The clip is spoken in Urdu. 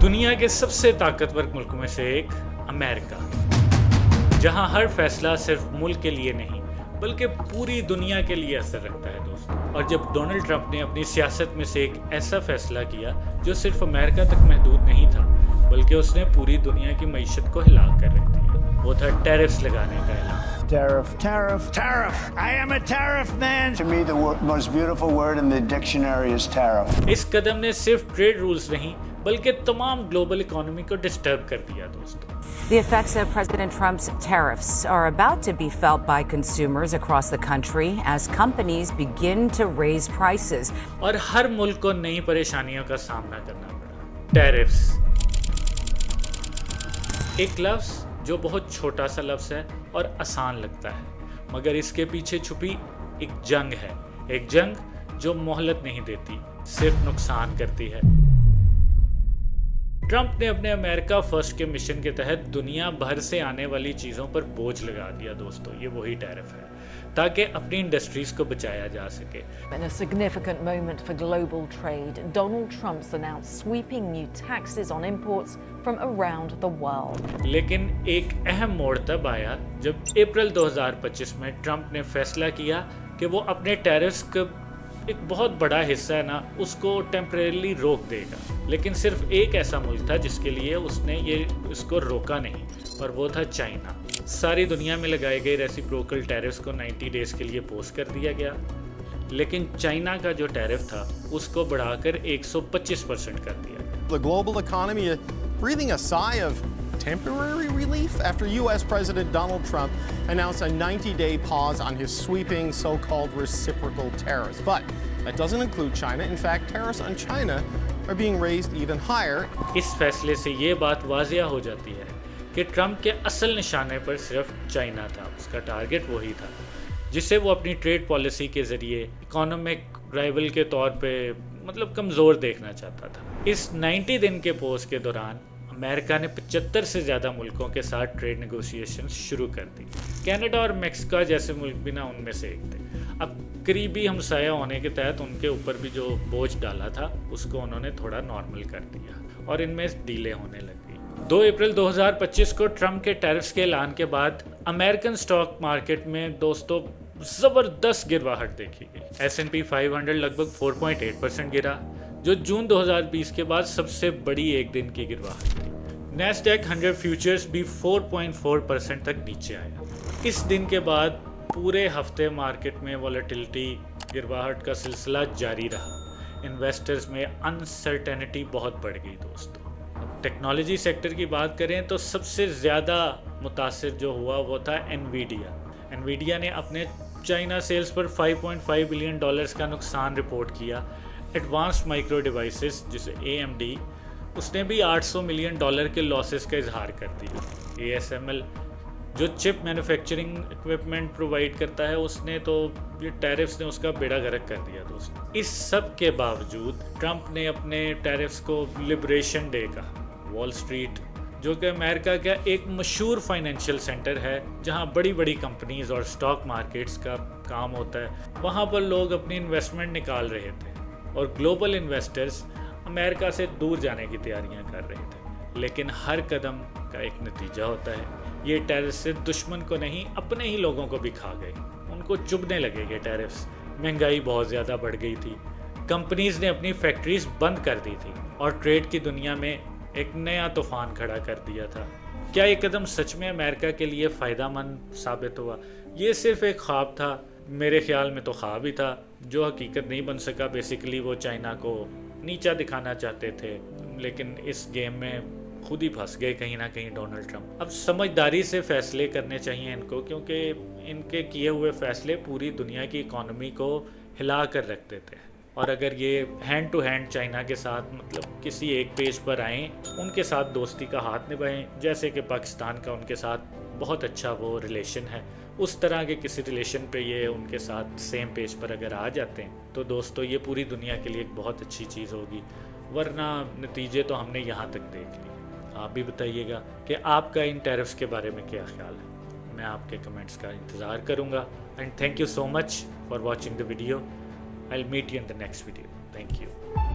دنیا کے سب سے طاقتور ملکوں میں سے ایک امریکہ، جہاں ہر فیصلہ صرف ملک کے لیے نہیں بلکہ پوری دنیا کے لیے اثر رکھتا ہے دوستو۔ اور جب ڈونلڈ ٹرمپ نے اپنی سیاست میں سے ایک ایسا فیصلہ کیا جو صرف امریکہ تک محدود نہیں تھا بلکہ اس نے پوری دنیا کی معیشت کو ہلا کر رکھ دیا، وہ تھا ٹیرفز لگانے کا اعلان۔ Tariff. I am a tariff man. To me, the most beautiful word in the dictionary is tariff. اس قدم نے صرف ٹریڈ رولز نہیں بلکہ تمام گلوبل اکانومی کو ڈسٹرب کر دیا دوستو۔ The effects of President Trump's tariffs are about to be felt by consumers across the country as companies begin to raise prices. اور ہر ملک کو نئی پریشانیوں کا سامنا کرنا پڑا۔ ٹیرفز، ایک لفظ جو بہت چھوٹا سا لفظ ہے اور آسان لگتا ہے، مگر اس کے پیچھے چھپی ایک جنگ ہے، ایک جنگ جو مہلت نہیں دیتی، صرف نقصان کرتی ہے۔ ٹرمپ نے اپنے امریکہ فرسٹ کے مشن کے تحت دنیا بھر سے آنے والی چیزوں پر بوجھ لگا دیا دوستو، یہ وہی ٹیرف ہے تاکہ اپنی انڈسٹریز کو بچایا جا سکے۔ In a significant moment for global trade, Donald Trump's announced sweeping new taxes on imports from around the world. لیکن ایک اہم موڑ تب آیا جب اپریل 2025 میں ٹرمپ نے فیصلہ کیا کہ وہ اپنے ٹیرفز کا ایک بہت بڑا حصہ ہے نا اس کو ٹیمپریریلی روک دے گا، لیکن صرف ایک ایسا ملک تھا جس کے لیے اس نے اس کو روکا نہیں، اور وہ تھا چائنا۔ ساری دنیا میں لگائے گئے ریسیپروکل ٹیرفز کو 90 ڈیز کے لیے پوسٹ کر دیا گیا، لیکن چائنا کا جو ٹیرف تھا اس کو بڑھا کر 125% کر دیا۔ The global economy is breathing a sigh of temporary relief after U.S. President Donald Trump announced a 90-day pause on his sweeping so-called reciprocal tariffs. But that doesn't include China. In fact, tariffs on China are being raised even higher. اس فیصلے سے یہ بات واضح ہو جاتی ہے کہ ٹرمپ کے اصل نشانے پر صرف چائنا تھا، اس کا ٹارگٹ وہی تھا جسے وہ اپنی ٹریڈ پالیسی کے ذریعے اکانومک رائیول کے طور پہ کمزور دیکھنا چاہتا تھا۔ اس 90 دن کے پوز کے دوران امریکہ نے 75 سے زیادہ ملکوں کے ساتھ ٹریڈ نیگوشیشن شروع کر دی۔ کینیڈا اور میکسیکو جیسے ملک بھی نہ ان میں سے ایک تھے۔ اب قریبی ہمسایہ ہونے کے تحت ان کے اوپر بھی جو بوجھ ڈالا تھا اس کو انہوں نے تھوڑا نارمل کر دیا اور ان میں ڈیلے ہونے لگ گئی۔ 2 اپریل 2025 کو ٹرمپ کے ٹیرفز کے اعلان کے بعد امریکن سٹاک مارکیٹ میں دوستو زبردست گرواہٹ دیکھی گئی۔ S&P 500 لگ بھگ 4.8% گرا، جو جون 2020 کے بعد سب سے بڑی ایک دن کی گرواہٹ تھی۔ نیسڈیک 100 فیوچرز بھی 4.4% تک نیچے آیا۔ اس دن کے بعد پورے ہفتے مارکیٹ میں والیٹیلٹی، گرواہٹ کا سلسلہ جاری رہا۔ انویسٹرز میں انسرٹینٹی بہت بڑھ گئی دوستو۔ ٹیکنالوجی سیکٹر کی بات کریں تو سب سے زیادہ متاثر جو ہوا وہ تھا انویڈیا نے اپنے چائنا سیلز پر $5.5 بلین کا نقصان رپورٹ کیا۔ ایڈوانسڈ مائکرو ڈیوائسز جسے AMD، اس نے بھی $800 ملین کے لاسز کا اظہار کر دیا۔ ASML جو چپ مینوفیکچرنگ اکوپمنٹ پرووائڈ کرتا ہے اس نے تو یہ ٹیرفز نے اس کا بیڑا غرق کر دیا دوستو۔ اس سب کے باوجود ٹرمپ نے اپنے ٹیرفز کو لبریشن ڈے کہا۔ وال سٹریٹ جو کہ امریکہ کا ایک مشہور فائنینشیل سینٹر ہے جہاں بڑی بڑی کمپنیز اور سٹاک مارکیٹس کا کام ہوتا ہے، وہاں پر لوگ اپنی انویسٹمنٹ نکال رہے تھے اور گلوبل انویسٹرز امریکہ سے دور جانے کی تیاریاں کر رہے تھے۔ لیکن ہر قدم کا ایک نتیجہ ہوتا ہے۔ یہ ٹیرف سے دشمن کو نہیں اپنے ہی لوگوں کو بھی کھا گئے، ان کو چبھنے لگے گئے ٹیرفز۔ مہنگائی بہت زیادہ بڑھ گئی تھی، کمپنیز نے اپنی فیکٹریز بند کر دی تھی اور ٹریڈ کی دنیا میں ایک نیا طوفان کھڑا کر دیا تھا۔ کیا یہ قدم سچ میں امریکہ کے لیے فائدہ مند ثابت ہوا؟ یہ صرف ایک خواب تھا، میرے خیال میں تو خواب ہی تھا جو حقیقت نہیں بن سکا۔ بیسیکلی وہ چائنا کو نیچا دکھانا چاہتے تھے، لیکن اس گیم میں خود ہی پھنس گئے کہیں نہ کہیں ڈونلڈ ٹرمپ۔ اب سمجھداری سے فیصلے کرنے چاہیے ان کو، کیونکہ ان کے کیے ہوئے فیصلے پوری دنیا کی اکانومی کو ہلا کر رکھ دیتے ہیں، اور اگر یہ ہینڈ ٹو ہینڈ چائنا کے ساتھ کسی ایک پیج پر آئیں، ان کے ساتھ دوستی کا ہاتھ نبھائیں، جیسے کہ پاکستان کا ان کے ساتھ بہت اچھا وہ ریلیشن ہے، اس طرح کے کسی ریلیشن پہ یہ ان کے ساتھ سیم پیج پر اگر آ جاتے ہیں تو دوستو یہ پوری دنیا کے لیے ایک بہت اچھی چیز ہوگی۔ ورنہ نتیجے تو ہم نے یہاں تک دیکھ لیے۔ آپ بھی بتائیے گا کہ آپ کا ان ٹیرفز کے بارے میں کیا خیال ہے، میں آپ کے کمنٹس کا انتظار کروں گا۔ And thank you so much for watching the video. I'll meet you in the next video. Thank you.